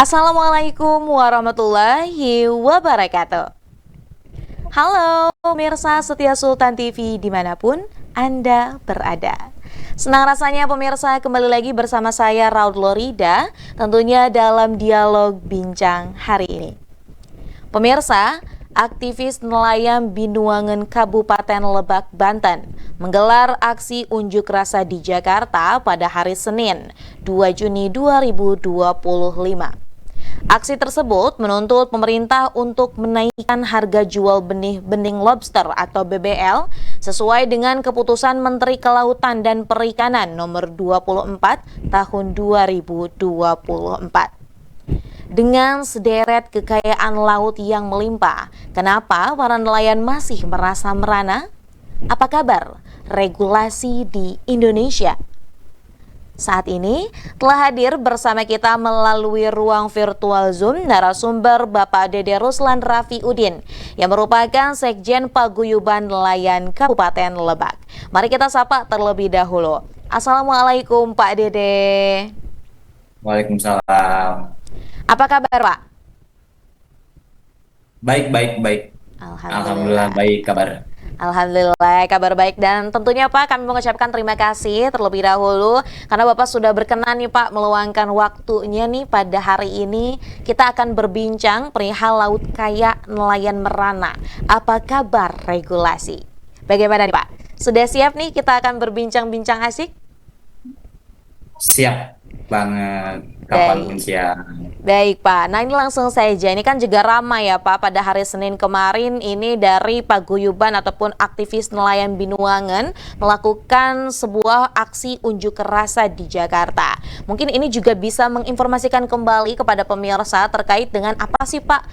Assalamualaikum warahmatullahi wabarakatuh. Halo pemirsa setia Sultan TV dimanapun Anda berada. Senang rasanya pemirsa kembali lagi bersama saya Raud Lorida, tentunya dalam dialog bincang hari ini. Pemirsa, aktivis nelayan Binuangen Kabupaten Lebak, Banten menggelar aksi unjuk rasa di Jakarta pada hari Senin, 2 Juni 2025. Aksi tersebut menuntut pemerintah untuk menaikkan harga jual benih-bening lobster atau BBL sesuai dengan keputusan Menteri Kelautan dan Perikanan nomor 24 tahun 2024. Dengan sederet kekayaan laut yang melimpah, kenapa para nelayan masih merasa merana? Apa kabar regulasi di Indonesia? Saat ini telah hadir bersama kita melalui ruang virtual Zoom narasumber Bapak Dede Ruslan Rafiudin yang merupakan Sekjen Paguyuban Nelayan Kabupaten Lebak. Mari kita sapa terlebih dahulu. Assalamualaikum Pak Dede. Waalaikumsalam. Apa kabar Pak? Baik, baik, baik. Alhamdulillah Alhamdulillah. baik kabar. Alhamdulillah kabar baik, dan tentunya Pak kami mengucapkan terima kasih terlebih dahulu karena Bapak sudah berkenan nih Pak meluangkan waktunya nih pada hari ini. Kita akan berbincang perihal laut kaya nelayan merana. Apa kabar regulasi? Bagaimana nih Pak? Sudah siap nih kita akan berbincang-bincang asik? Siap banget kapanpun Baik. siap. Baik Pak, nah ini langsung saja, ini kan juga ramai ya Pak pada hari Senin kemarin ini dari paguyuban ataupun aktivis nelayan Binuangen melakukan sebuah aksi unjuk rasa di Jakarta. Mungkin ini juga bisa menginformasikan kembali kepada pemirsa terkait dengan apa sih Pak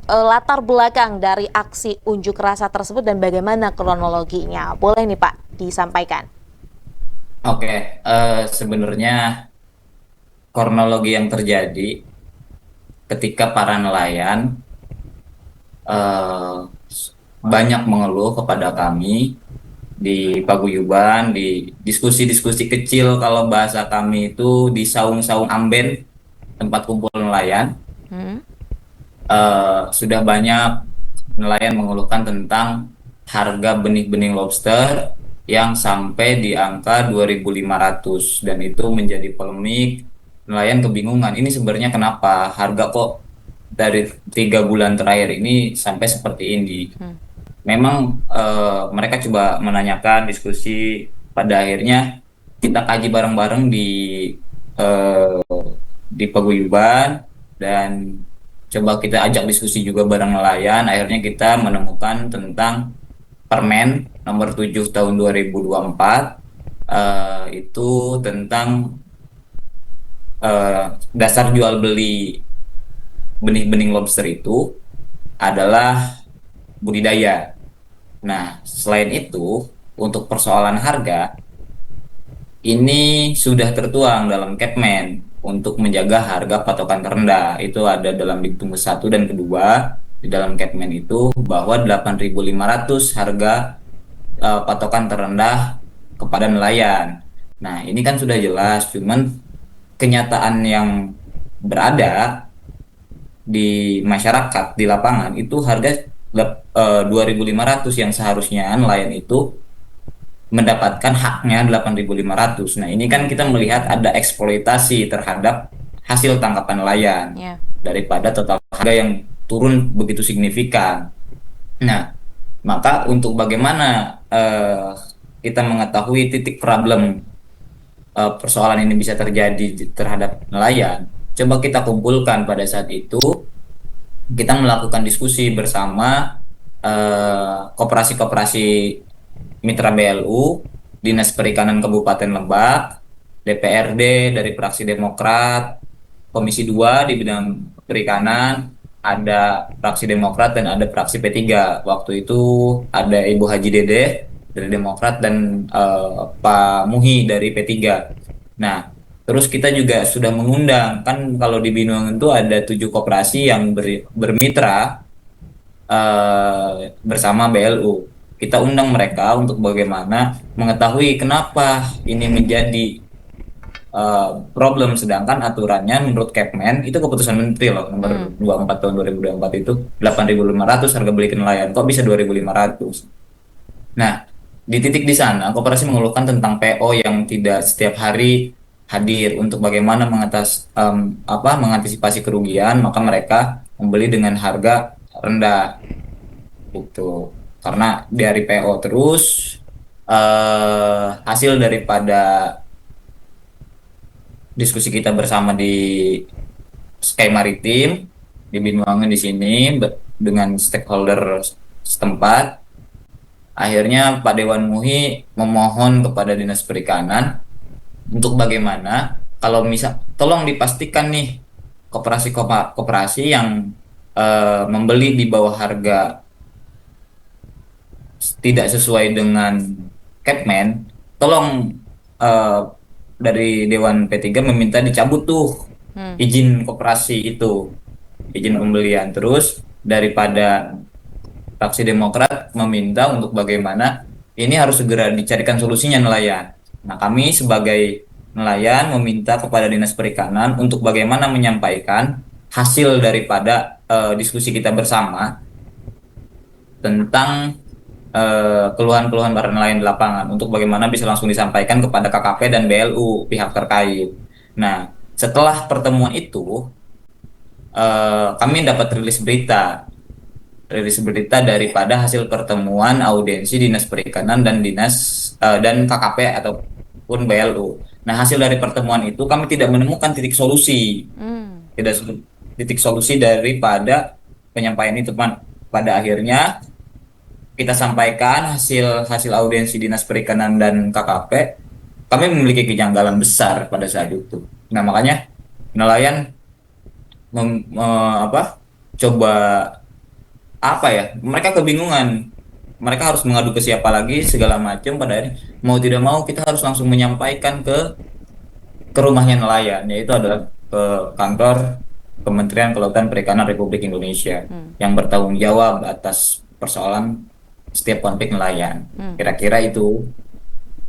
latar belakang dari aksi unjuk rasa tersebut dan bagaimana kronologinya. Boleh nih Pak disampaikan. Oke, sebenarnya kronologi yang terjadi ketika para nelayan eh, banyak mengeluh kepada kami di paguyuban, di diskusi-diskusi kecil kalau bahasa kami itu di saung-saung amben tempat kumpul nelayan. Hmm? Sudah banyak nelayan mengeluhkan tentang harga benih-benih lobster yang sampai di angka 2.500 dan itu menjadi polemik. Nelayan kebingungan ini sebenarnya kenapa harga kok dari 3 bulan terakhir ini sampai seperti ini. Hmm. Memang mereka coba menanyakan diskusi, pada akhirnya kita kaji bareng-bareng eh, di paguyuban dan coba kita ajak diskusi juga bareng nelayan. Akhirnya kita menemukan tentang Permen nomor 7 tahun 2024, itu tentang eh, dasar jual beli benih-benih lobster itu adalah budidaya. Nah, selain itu, untuk persoalan harga, ini sudah tertuang dalam Kepmen untuk menjaga harga patokan terendah. Itu ada dalam Diktumus 1 dan kedua di dalam Kepmen itu bahwa 8.500 harga patokan terendah kepada nelayan. Nah, ini kan sudah jelas, cuman kenyataan yang berada di masyarakat di lapangan itu harga 2.500 yang seharusnya nelayan itu mendapatkan haknya 8.500. Nah, ini kan kita melihat ada eksploitasi terhadap hasil tangkapan nelayan Ya. daripada total harga yang turun begitu signifikan. Nah, maka untuk bagaimana kita mengetahui titik problem persoalan ini bisa terjadi terhadap nelayan, coba kita kumpulkan pada saat itu kita melakukan diskusi bersama koperasi-koperasi Mitra BLU, Dinas Perikanan Kabupaten Lebak, DPRD dari fraksi Demokrat, Komisi 2 di bidang perikanan, ada fraksi Demokrat dan ada fraksi P3. Waktu itu ada Ibu Haji Dede dari Demokrat dan Pak Muhi dari P3. Nah, terus kita juga sudah mengundang, kan kalau di Binuangen itu ada 7 koperasi yang bermitra bersama BLU. Kita undang mereka untuk bagaimana mengetahui kenapa ini menjadi problem, sedangkan aturannya menurut Kepmen itu keputusan Menteri loh nomor Hmm. 24 tahun 2024 itu 8.500 harga beli ke nelayan, kok bisa 2.500. Nah, di titik di sana koperasi mengeluhkan tentang PO yang tidak setiap hari hadir untuk bagaimana mengantisipasi kerugian, maka mereka membeli dengan harga rendah itu. Karena dari PO terus hasil daripada diskusi kita bersama di Sky Maritim di Binuangan di sini dengan stakeholder setempat. Akhirnya Pak Dewan MUI memohon kepada Dinas Perikanan untuk bagaimana kalau misal tolong dipastikan nih koperasi yang membeli di bawah harga tidak sesuai dengan Kepmen, tolong eh, dari Dewan P3 meminta dicabut tuh Hmm. izin koperasi itu, izin pembelian. Terus daripada fraksi Demokrat meminta untuk bagaimana ini harus segera dicarikan solusinya nelayan. Nah, kami sebagai nelayan meminta kepada Dinas Perikanan untuk bagaimana menyampaikan hasil daripada diskusi kita bersama tentang keluhan-keluhan para nelayan di lapangan untuk bagaimana bisa langsung disampaikan kepada KKP dan BLU pihak terkait. Nah, setelah pertemuan itu kami dapat rilis berita daripada hasil pertemuan audiensi Dinas Perikanan dan dan KKP ataupun BLU. Nah, hasil dari pertemuan itu kami tidak menemukan titik solusi, Hmm. tidak titik solusi daripada penyampaian itu, Pan. Pada akhirnya kita sampaikan hasil hasil audiensi Dinas Perikanan dan KKP, kami memiliki kejanggalan besar pada saat itu. Nah, makanya nelayan coba mereka kebingungan, mereka harus mengadu ke siapa lagi segala macam. Pada akhirnya mau tidak mau kita harus langsung menyampaikan ke rumahnya nelayan, yaitu adalah ke kantor Kementerian Kelautan Perikanan Republik Indonesia Hmm. yang bertanggung jawab atas persoalan setiap konflik nelayan. Hmm. Kira-kira itu.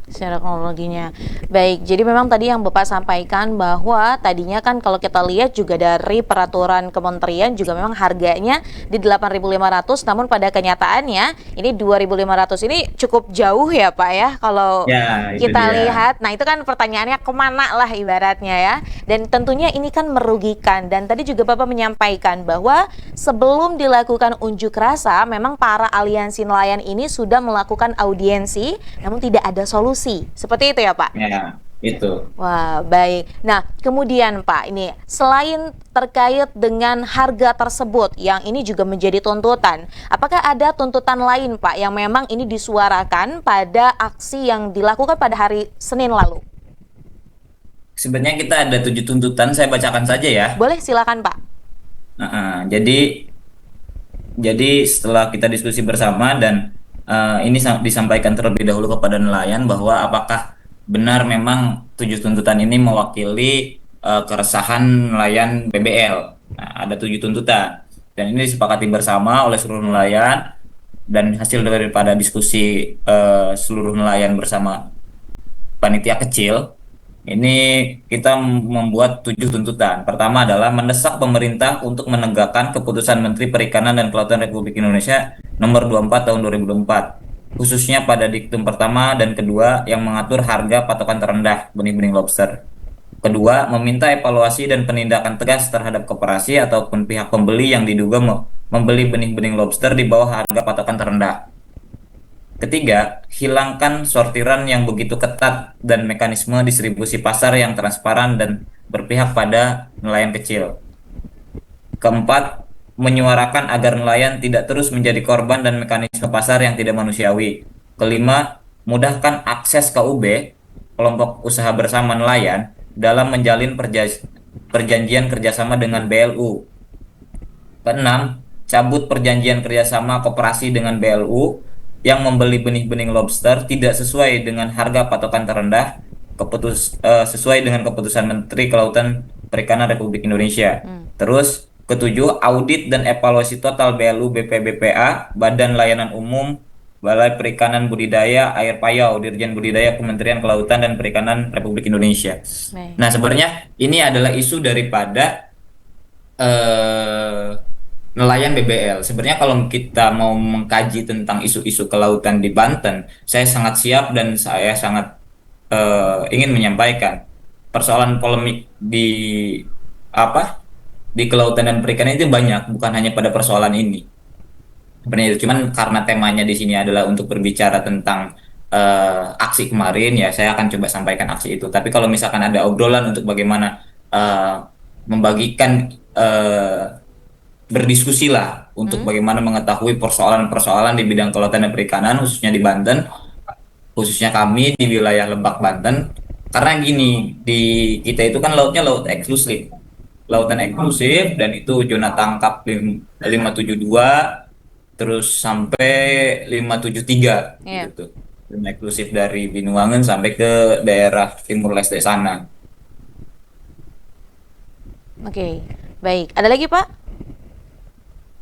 Secara kronologinya. Baik, jadi memang tadi yang Bapak sampaikan bahwa tadinya kan kalau kita lihat juga dari peraturan kementerian juga memang harganya di 8.500, namun pada kenyataannya ini 2.500, ini cukup jauh ya Pak ya kalau Ya, itu kita dia. lihat. Nah, itu kan pertanyaannya kemana lah ibaratnya ya. Dan tentunya ini kan merugikan. Dan tadi juga Bapak menyampaikan bahwa sebelum dilakukan unjuk rasa, memang para aliansi nelayan ini sudah melakukan audiensi, namun tidak ada solusi. Seperti itu ya Pak? Ya, itu. Wah, baik. Nah, kemudian Pak, ini selain terkait dengan harga tersebut, yang ini juga menjadi tuntutan, apakah ada tuntutan lain Pak yang memang ini disuarakan pada aksi yang dilakukan pada hari Senin lalu? Sebenarnya kita ada 7 tuntutan, saya bacakan saja ya. Boleh, silakan Pak. Jadi setelah kita diskusi bersama dan ini disampaikan terlebih dahulu kepada nelayan bahwa apakah benar memang 7 tuntutan ini mewakili keresahan nelayan PBL. Nah, ada 7 tuntutan dan ini disepakati bersama oleh seluruh nelayan dan hasil daripada diskusi seluruh nelayan bersama panitia kecil. Ini kita membuat 7 tuntutan. Pertama adalah mendesak pemerintah untuk menegakkan keputusan Menteri Perikanan dan Kelautan Republik Indonesia nomor 24 tahun 2024, khususnya pada diktum pertama dan kedua yang mengatur harga patokan terendah benih-benih lobster. Kedua, meminta evaluasi dan penindakan tegas terhadap koperasi ataupun pihak pembeli yang diduga membeli benih-benih lobster di bawah harga patokan terendah. Ketiga, hilangkan sortiran yang begitu ketat dan mekanisme distribusi pasar yang transparan dan berpihak pada nelayan kecil. Keempat, menyuarakan agar nelayan tidak terus menjadi korban dan mekanisme pasar yang tidak manusiawi. Kelima, mudahkan akses KUB, kelompok usaha bersama nelayan, dalam menjalin perjanjian kerjasama dengan BLU. Keenam, cabut perjanjian kerjasama koperasi dengan BLU yang membeli benih-benih lobster tidak sesuai dengan harga patokan terendah sesuai dengan keputusan Menteri Kelautan Perikanan Republik Indonesia. Terus ketujuh, audit dan evaluasi total BLU BPBPA Badan Layanan Umum Balai Perikanan Budidaya Air Payau, Dirjen Budidaya Kementerian Kelautan dan Perikanan Republik Indonesia. Baik. Nah, sebenarnya ini adalah isu daripada eh, nelayan BBL. Sebenarnya kalau kita mau mengkaji tentang isu-isu kelautan di Banten, saya sangat siap dan saya sangat ingin menyampaikan persoalan polemik di apa di kelautan dan perikanan itu banyak, bukan hanya pada persoalan ini. Sebenarnya itu cuman karena temanya di sini adalah untuk berbicara tentang aksi kemarin, ya saya akan coba sampaikan aksi itu. Tapi kalau misalkan ada obrolan untuk bagaimana eh, membagikan berdiskusi lah untuk Hmm? bagaimana mengetahui persoalan-persoalan di bidang kelautan dan perikanan khususnya di Banten, khususnya kami di wilayah Lebak Banten. Karena gini, di kita itu kan lautnya laut eksklusif, lautan eksklusif, dan itu zona tangkap 572 terus sampai 573 gitu Iya. tuh. Zona eksklusif dari Binuangen sampai ke daerah Timur Leste sana. Oke. Baik. Ada lagi, Pak?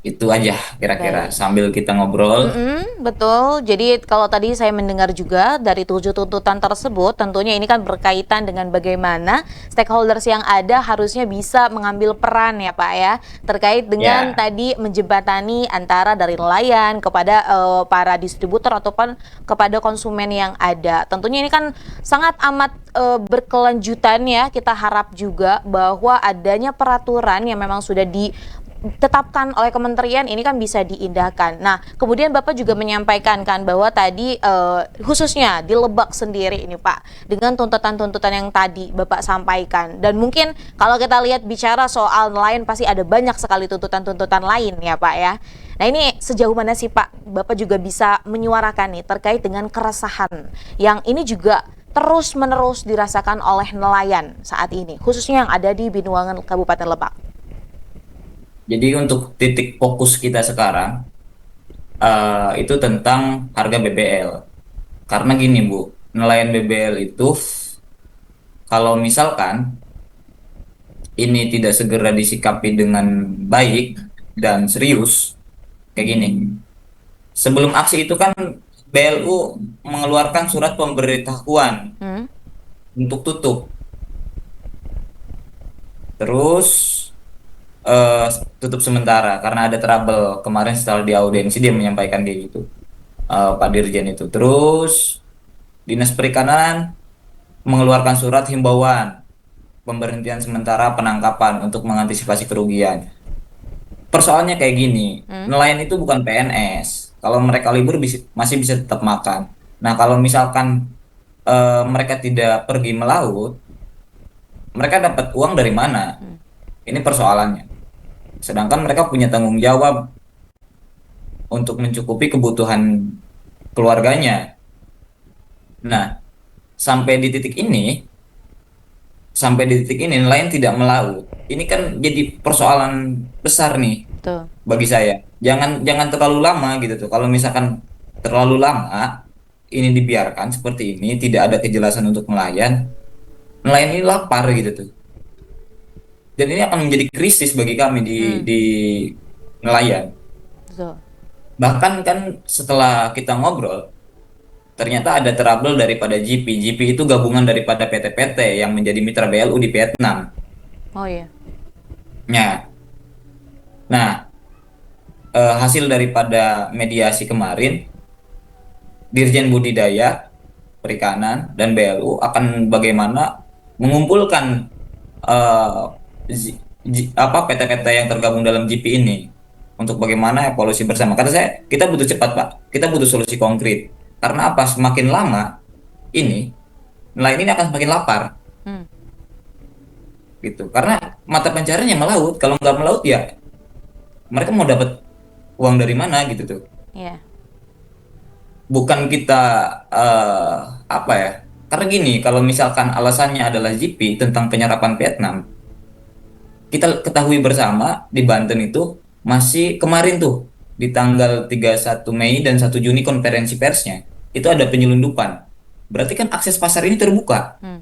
Itu aja kira-kira Baik. sambil kita ngobrol. Betul. Jadi kalau tadi saya mendengar juga dari 7 tuntutan tersebut, tentunya ini kan berkaitan dengan bagaimana stakeholders yang ada harusnya bisa mengambil peran ya Pak ya, terkait dengan Ya. tadi menjembatani antara dari nelayan kepada para distributor ataupun kepada konsumen yang ada. Tentunya ini kan sangat amat berkelanjutan ya, kita harap juga bahwa adanya peraturan yang memang sudah ditetapkan oleh kementerian ini kan bisa diindahkan. Nah, kemudian Bapak juga menyampaikan kan bahwa tadi khususnya di Lebak sendiri ini Pak, dengan tuntutan-tuntutan yang tadi Bapak sampaikan. Dan mungkin kalau kita lihat bicara soal nelayan pasti ada banyak sekali tuntutan-tuntutan lain ya Pak ya. Nah, ini sejauh mana sih Pak Bapak juga bisa menyuarakan nih terkait dengan keresahan yang ini juga terus-menerus dirasakan oleh nelayan saat ini, khususnya yang ada di Binuangan Kabupaten Lebak. Jadi untuk titik fokus kita sekarang itu tentang harga BBL. Karena gini Bu, nelayan BBL itu kalau misalkan ini tidak segera disikapi dengan baik dan serius, kayak gini. Sebelum aksi itu kan BLU mengeluarkan surat pemberitahuan Hmm? untuk tutup. Terus eh, tutup sementara karena ada trouble kemarin setelah di audiensi dia menyampaikan kayak gitu, Pak Dirjen itu. Terus Dinas Perikanan mengeluarkan surat himbauan pemberhentian sementara penangkapan untuk mengantisipasi kerugian. Persoalannya kayak gini, Hmm? nelayan itu bukan PNS. Kalau mereka libur masih bisa tetap makan. Nah, kalau misalkan mereka tidak pergi melaut, mereka dapat uang dari mana? Hmm. Ini persoalannya. Sedangkan mereka punya tanggung jawab untuk mencukupi kebutuhan keluarganya. Nah, sampai di titik ini, nelayan tidak melaut. Ini kan jadi persoalan besar nih Betul. bagi saya. Jangan jangan terlalu lama gitu tuh. Kalau misalkan terlalu lama ini dibiarkan seperti ini, tidak ada kejelasan untuk nelayan ini lapar gitu tuh. Dan ini akan menjadi krisis bagi kami Hmm. di nelayan. Betul. Bahkan kan setelah kita ngobrol, ternyata ada trouble daripada GP. GP itu gabungan daripada PT-PT yang menjadi mitra BLU di Vietnam. Oh iya. Ya. Nah, hasil daripada mediasi kemarin, Dirjen Budidaya Perikanan dan BLU akan bagaimana mengumpulkan eh, PT-PT yang tergabung dalam GP ini untuk bagaimana evaluasi bersama. Kata saya, kita butuh cepat, Pak. Kita butuh solusi konkret. Karena apa? Semakin lama ini nelayan ini akan semakin lapar, Hmm. gitu. Karena mata pencariannya melaut. Kalau nggak melaut ya mereka mau dapat uang dari mana gitu tuh. Iya. Bukan kita eh, apa ya? Karena gini, kalau misalkan alasannya adalah GP tentang penyerapan Vietnam, kita ketahui bersama di Banten itu masih kemarin tuh di tanggal 31 Mei dan 1 Juni konferensi persnya itu ada penyelundupan. Berarti kan akses pasar ini terbuka. Hmm.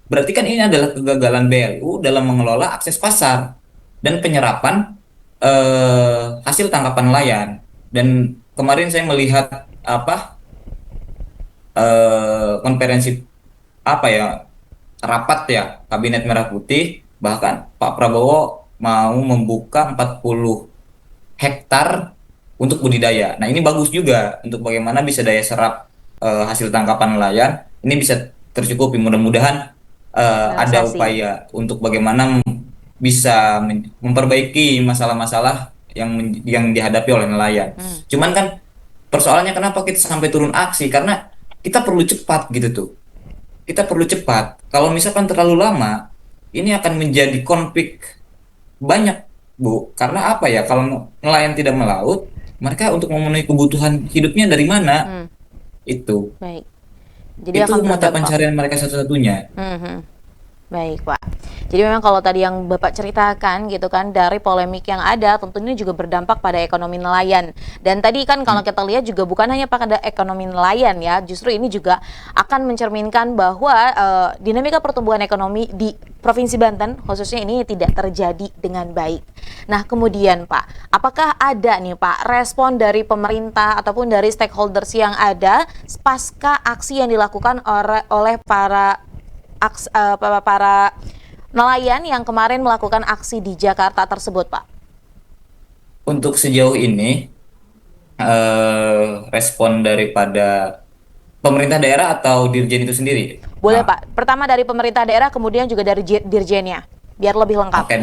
Berarti kan ini adalah kegagalan BLU dalam mengelola akses pasar dan penyerapan hasil tangkapan nelayan. Dan kemarin saya melihat apa konferensi apa ya, rapat ya Kabinet Merah Putih, bahkan Pak Prabowo mau membuka 40 hektar untuk budidaya. Nah, ini bagus juga untuk bagaimana bisa daya serap hasil tangkapan nelayan ini bisa tercukupi. Mudah-mudahan ada Realisasi. upaya untuk bagaimana bisa memperbaiki masalah-masalah yang dihadapi oleh nelayan. Hmm. Cuman kan persoalannya kenapa kita sampai turun aksi? Karena kita perlu cepat gitu tuh. Kita perlu cepat. Kalau misalkan terlalu lama, ini akan menjadi konflik banyak, Bu. Karena apa ya? Kalau nelayan tidak melaut, mereka untuk memenuhi kebutuhan hidupnya dari mana? Hmm. Itu. Baik. Jadi Itu akan mata berdampak. pencarian mereka satu-satunya. Mhm. Baik, Pak. Jadi memang kalau tadi yang Bapak ceritakan gitu kan dari polemik yang ada tentunya juga berdampak pada ekonomi nelayan. Dan tadi kan kalau kita lihat juga bukan hanya pada ekonomi nelayan ya, justru ini juga akan mencerminkan bahwa dinamika pertumbuhan ekonomi di Provinsi Banten khususnya ini tidak terjadi dengan baik. Nah, kemudian Pak, apakah ada nih Pak respon dari pemerintah ataupun dari stakeholders yang ada pasca aksi yang dilakukan oleh para nelayan yang kemarin melakukan aksi di Jakarta tersebut, Pak? Untuk sejauh ini, respon daripada pemerintah daerah atau Dirjen itu sendiri? Boleh, Ah, Pak. Pertama dari pemerintah daerah, kemudian juga dari dirjennya, biar lebih lengkap. oke,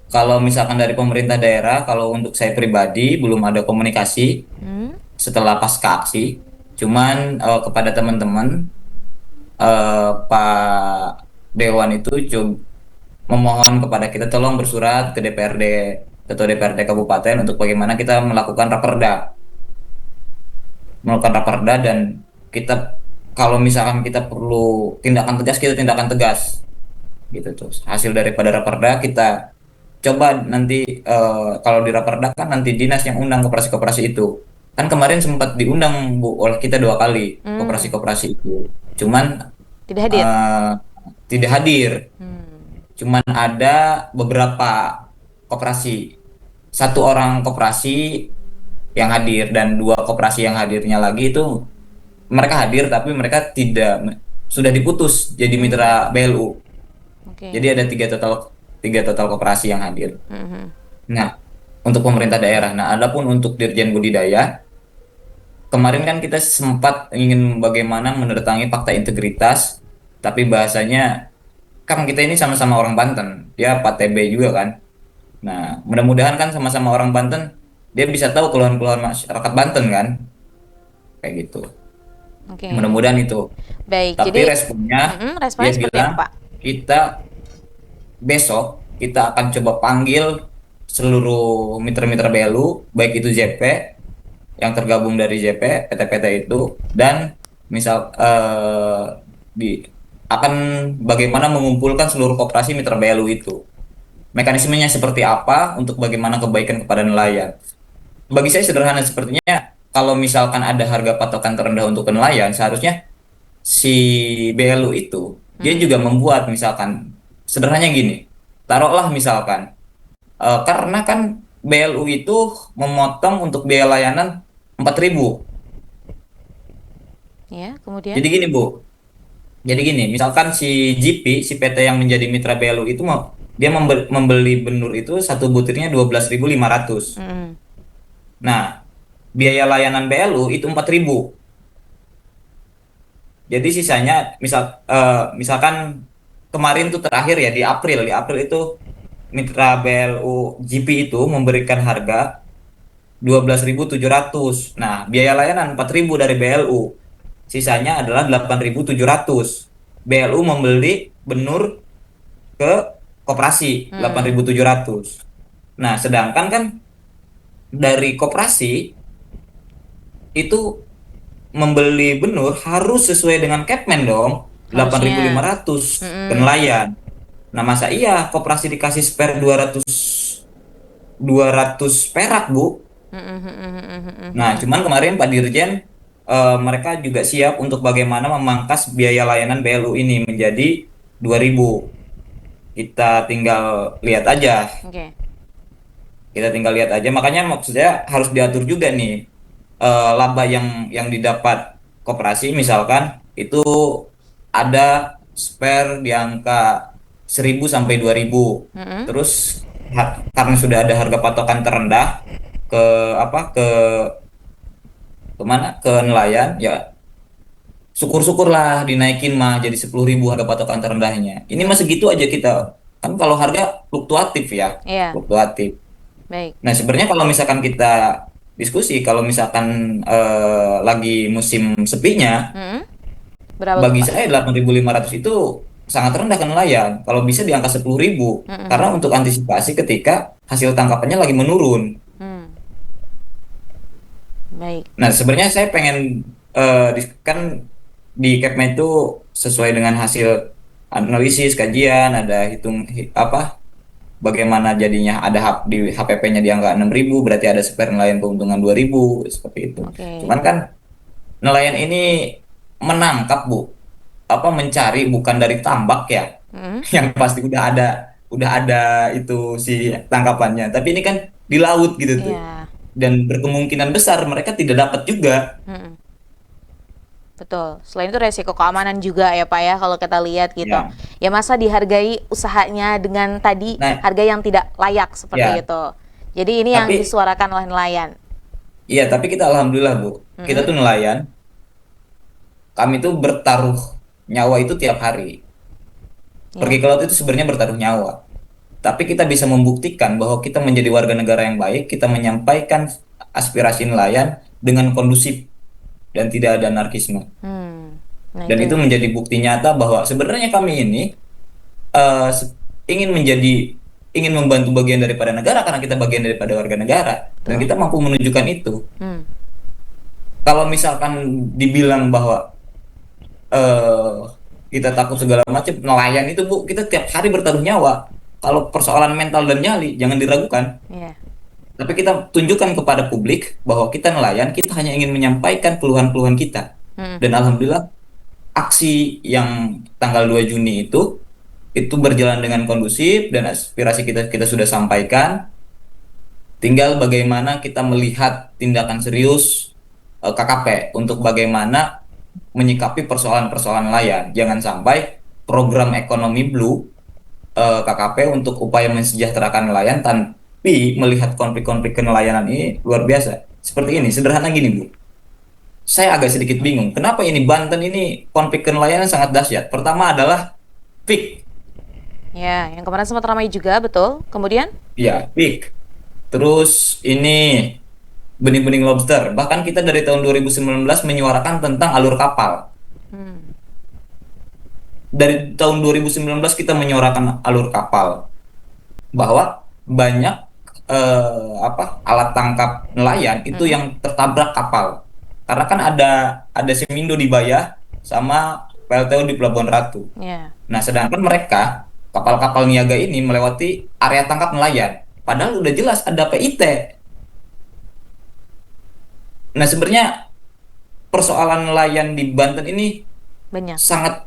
kalau misalkan dari pemerintah daerah, kalau untuk saya pribadi belum ada komunikasi Hmm? setelah pasca aksi. Cuman kepada teman-teman, Pak Dewan itu memohon kepada kita tolong bersurat ke DPRD, Ketua DPRD Kabupaten untuk bagaimana kita melakukan raperda dan kita kalau misalkan kita perlu tindakan tegas, kita tindakan tegas gitu tuh. Hasil daripada raperda kita coba nanti kalau di raperda kan nanti dinas yang undang koperasi-koperasi itu. Kan kemarin sempat diundang Bu oleh kita 2 kali Hmm. koperasi-koperasi itu. Cuman Tidak hadir. eh, tidak hadir. Hmm. Cuman ada beberapa koperasi. Satu orang koperasi yang hadir dan 2 koperasi yang hadirnya lagi itu mereka hadir tapi mereka tidak sudah diputus jadi Hmm. mitra BLU. Oke. Jadi ada tiga total koperasi yang hadir. Mhm. Nah, untuk pemerintah daerah. Nah, adapun untuk Dirjen Budidaya, kemarin kan kita sempat ingin bagaimana mendatangi fakta integritas, tapi bahasanya kan kita ini sama-sama orang Banten, dia Pak TB juga kan. Nah, mudah-mudahan kan sama-sama orang Banten, dia bisa tahu keluhan-keluhan masyarakat Banten kan, kayak gitu. Oke. Mudah-mudahan itu. Baik. Tapi Jadi, responnya dia responnya seperti bilang apa, Pak? kita besok kita akan coba panggil seluruh mitra-mitra BLU, baik itu JP yang tergabung dari JP, PT-PT itu, dan misal di akan bagaimana mengumpulkan seluruh koperasi mitra BLU itu. Mekanismenya seperti apa untuk bagaimana kebaikan kepada nelayan. Bagi saya sederhana sepertinya kalau misalkan ada harga patokan terendah untuk nelayan, seharusnya si BLU itu dia Hmm? juga membuat misalkan sederhananya gini. Taruhlah misalkan karena kan BLU itu memotong untuk biaya layanan 4.000. Ya, kemudian? Jadi gini, Bu. Jadi gini, misalkan si GP, si PT yang menjadi mitra BLU itu mau dia membeli benur itu satu butirnya 12.500. Hmm. Nah, biaya layanan BLU itu 4.000. Jadi sisanya misalkan kemarin tuh terakhir ya di April itu mitra BLU GP itu memberikan harga 12.700. Nah, biaya layanan 4.000 dari BLU. Sisanya adalah 8.700. BLU membeli benur ke koperasi Hmm. 8.700. Nah, sedangkan kan dari koperasi itu membeli benur harus sesuai dengan Kepmen dong, Harusnya. 8.500 ke Hmm. nelayan. Nah, masa iya koperasi dikasih spare 200 perak, Bu? Hmm. Hmm. Nah, Hmm. cuman kemarin Pak Dirjen mereka juga siap untuk bagaimana memangkas biaya layanan BLU ini menjadi 2.000. Kita tinggal lihat aja. Oke. Kita tinggal lihat aja. Makanya maksud saya harus diatur juga nih. laba yang didapat koperasi misalkan itu ada spare di angka 1.000 sampai 2.000. Mm-mm. Terus karena sudah ada harga patokan terendah ke ke kemana ke nelayan ya, syukur-syukurlah dinaikin mah jadi 10.000 harga patokan terendahnya. Ini mah segitu aja kita. Kan kalau harga fluktuatif ya, Iya, fluktuatif. baik. Nah, sebenarnya kalau misalkan kita diskusi, kalau misalkan lagi musim sepinya, Mm-mm. Berapa tuh bagi Pak? saya 8.500 itu sangat rendah ke nelayan. Kalau bisa di angka 10.000, Mm-mm. karena untuk antisipasi ketika hasil tangkapannya lagi menurun. Hmm, baik. Nah, sebenarnya saya pengen kan di Capma itu sesuai dengan hasil analisis kajian, ada bagaimana jadinya ada di HPP-nya di angka 6.000, berarti ada spare nelayan keuntungan 2.000 seperti itu. Oke. Cuman kan nelayan ini menangkap, Bu, mencari bukan dari tambak ya, Mm-mm. yang pasti udah ada itu si tangkapannya. Tapi ini kan di laut gitu tuh. Iya. Dan berkemungkinan besar mereka tidak dapat juga. Mm-mm. Betul. Selain itu resiko keamanan juga ya Pak ya kalau kita lihat gitu. Ya. Ya masa dihargai usahanya dengan tadi Nah, harga yang tidak layak seperti ya, itu. Jadi ini yang tapi disuarakan oleh nelayan. iya, tapi kita alhamdulillah, Bu. Kita Mm-mm. tuh nelayan, kami tuh bertaruh nyawa itu tiap hari. Pergi Ya. ke laut itu sebenarnya bertaruh nyawa. Tapi kita bisa membuktikan bahwa kita menjadi warga negara yang baik, kita menyampaikan aspirasi nelayan dengan kondusif dan tidak ada anarkisme. Hmm. Nah Dan itu itu menjadi bukti nyata bahwa sebenarnya kami ini eh, se- ingin ingin membantu bagian daripada negara karena kita bagian daripada warga negara dan betul. kita mampu menunjukkan itu. Hmm. Kalau misalkan dibilang bahwa eh, kita takut segala macam, nelayan itu, Bu, kita tiap hari bertaruh nyawa. Kalau persoalan mental dan nyali jangan diragukan. Ya. Tapi kita tunjukkan kepada publik bahwa kita nelayan, kita hanya ingin menyampaikan keluhan-keluhan kita. Hmm. Dan alhamdulillah aksi yang tanggal 2 Juni itu berjalan dengan kondusif dan aspirasi kita kita sudah sampaikan. Tinggal bagaimana kita melihat tindakan serius KKP untuk bagaimana menyikapi persoalan-persoalan nelayan. Jangan sampai program ekonomi blue KKP untuk upaya mensejahterakan nelayan tapi melihat konflik-konflik kenelayanan ini luar biasa. Seperti ini, sederhana gini, Bu. Saya agak sedikit bingung. Kenapa ini Banten ini konflik kenelayanan sangat dahsyat? Pertama adalah peak. Ya, yang kemarin sempat ramai juga, betul. Kemudian? Ya, peak. Terus ini benih-benih lobster. Bahkan kita dari tahun 2019 menyuarakan tentang alur kapal. Hmm. Dari tahun 2019 kita menyuarakan alur kapal bahwa banyak alat tangkap nelayan itu Mm-mm. yang tertabrak kapal. Karena kan ada Semindo di Bayah sama PLTU di Pelabuhan Ratu. Ya. Nah, sedangkan mereka kapal-kapal niaga ini melewati area tangkap nelayan. Padahal udah jelas ada PIT. Nah, sebenarnya persoalan nelayan di Banten ini Banyak.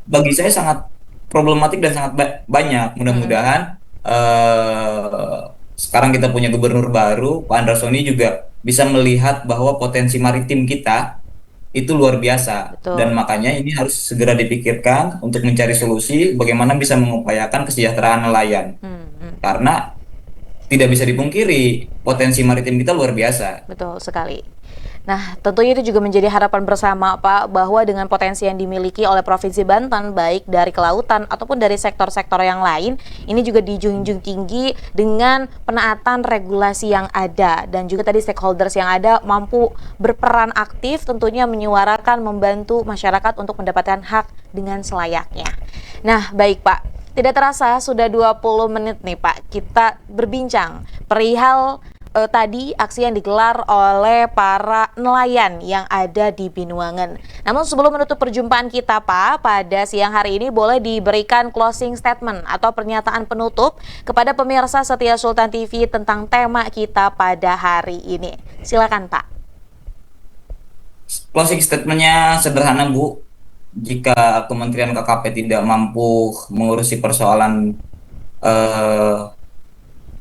bagi saya sangat problematik dan sangat banyak. Mm-mm. Mudah-mudahan sekarang kita punya gubernur baru, Pak Andrasoni juga bisa melihat bahwa potensi maritim kita itu luar biasa dan Betul. makanya ini harus segera dipikirkan untuk mencari solusi bagaimana bisa mengupayakan kesejahteraan nelayan Hmm. karena tidak bisa dipungkiri potensi maritim kita luar biasa. Betul sekali. Nah, tentunya itu juga menjadi harapan bersama, Pak, bahwa dengan potensi yang dimiliki oleh Provinsi Banten, baik dari kelautan ataupun dari sektor-sektor yang lain, ini juga dijunjung tinggi dengan penaatan regulasi yang ada. Dan juga tadi stakeholders yang ada mampu berperan aktif, tentunya menyuarakan, membantu masyarakat untuk mendapatkan hak dengan selayaknya. Nah, baik, Pak. Tidak terasa sudah 20 menit nih, Pak, kita berbincang perihal tadi aksi yang digelar oleh para nelayan yang ada di Binuangen. Namun sebelum menutup perjumpaan kita Pak, pada siang hari ini boleh diberikan closing statement atau pernyataan penutup kepada pemirsa setia Sultan TV tentang tema kita pada hari ini. Silakan Pak. Closing statementnya sederhana, Bu. Jika Kementerian KKP tidak mampu mengurusi persoalan eh,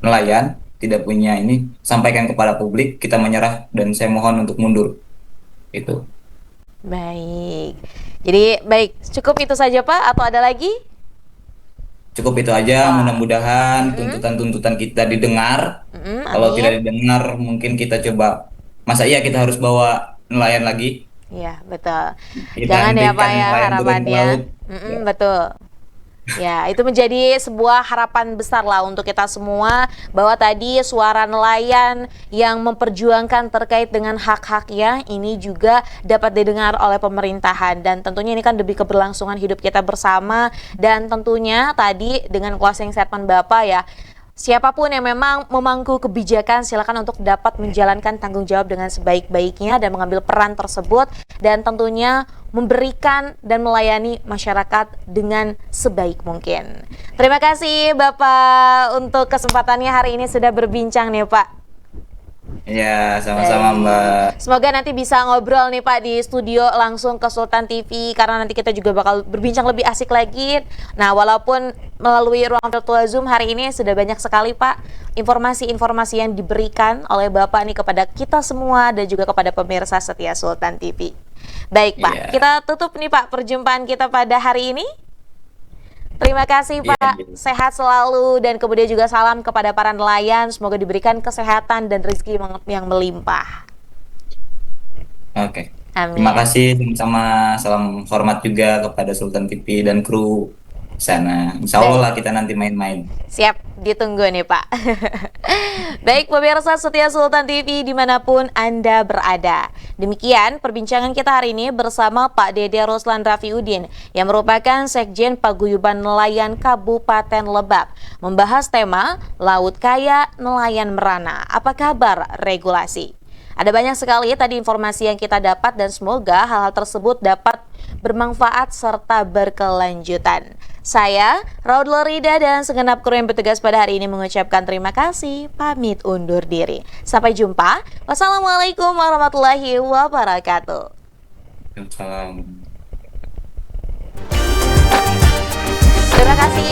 nelayan, tidak punya ini, sampaikan kepada publik, kita menyerah dan saya mohon untuk mundur. Itu Baik. Jadi baik, cukup itu saja Pak atau ada lagi? cukup itu aja. Wah. Mudah-mudahan Mm-mm. tuntutan-tuntutan kita didengar. Mm-mm, Kalau amin. tidak didengar, mungkin kita coba. Masa iya kita harus bawa nelayan lagi? Iya, betul. Kita Jangan ya Pak hentikan ya nelayan turun ke harapannya. laut. Ya, Betul. Ya, itu menjadi sebuah harapan besar lah untuk kita semua bahwa tadi suara nelayan yang memperjuangkan terkait dengan hak-haknya ini juga dapat didengar oleh pemerintahan dan tentunya ini kan demi keberlangsungan hidup kita bersama dan tentunya tadi dengan closing statement Bapak ya. Siapapun yang memang memangku kebijakan silakan untuk dapat menjalankan tanggung jawab dengan sebaik-baiknya dan mengambil peran tersebut dan tentunya memberikan dan melayani masyarakat dengan sebaik mungkin. Terima kasih Bapak untuk kesempatannya hari ini sudah berbincang nih Pak. ya, sama-sama Baik. Mbak. Semoga nanti bisa ngobrol nih Pak di studio langsung ke Sultan TV karena nanti kita juga bakal berbincang lebih asik lagi. Nah, walaupun melalui ruang virtual Zoom hari ini sudah banyak sekali Pak informasi-informasi yang diberikan oleh Bapak nih kepada kita semua dan juga kepada pemirsa setia Sultan TV. Baik Pak, Iya, kita tutup nih Pak perjumpaan kita pada hari ini. Terima kasih iya, Pak, iya. sehat selalu dan kemudian juga salam kepada para nelayan. Semoga diberikan kesehatan dan rezeki yang melimpah. Oke. Terima Amin. kasih sama salam hormat juga kepada Sultan TV dan kru sana. Insya Allah Baik, lah kita nanti main-main. siap ditunggu nih Pak. Baik pemirsa setia Sultan TV dimanapun Anda berada. Demikian perbincangan kita hari ini bersama Pak Dede Ruslan Rafiuddin yang merupakan Sekjen Paguyuban Nelayan Kabupaten Lebak. Membahas tema Laut Kaya Nelayan Merana. Apa kabar regulasi? Ada banyak sekali tadi informasi yang kita dapat dan semoga hal-hal tersebut dapat bermanfaat serta berkelanjutan. Saya, Raud Lorida dan segenap kru yang bertugas pada hari ini mengucapkan terima kasih, pamit undur diri. Sampai jumpa. Wassalamualaikum warahmatullahi wabarakatuh. Salam. Terima kasih.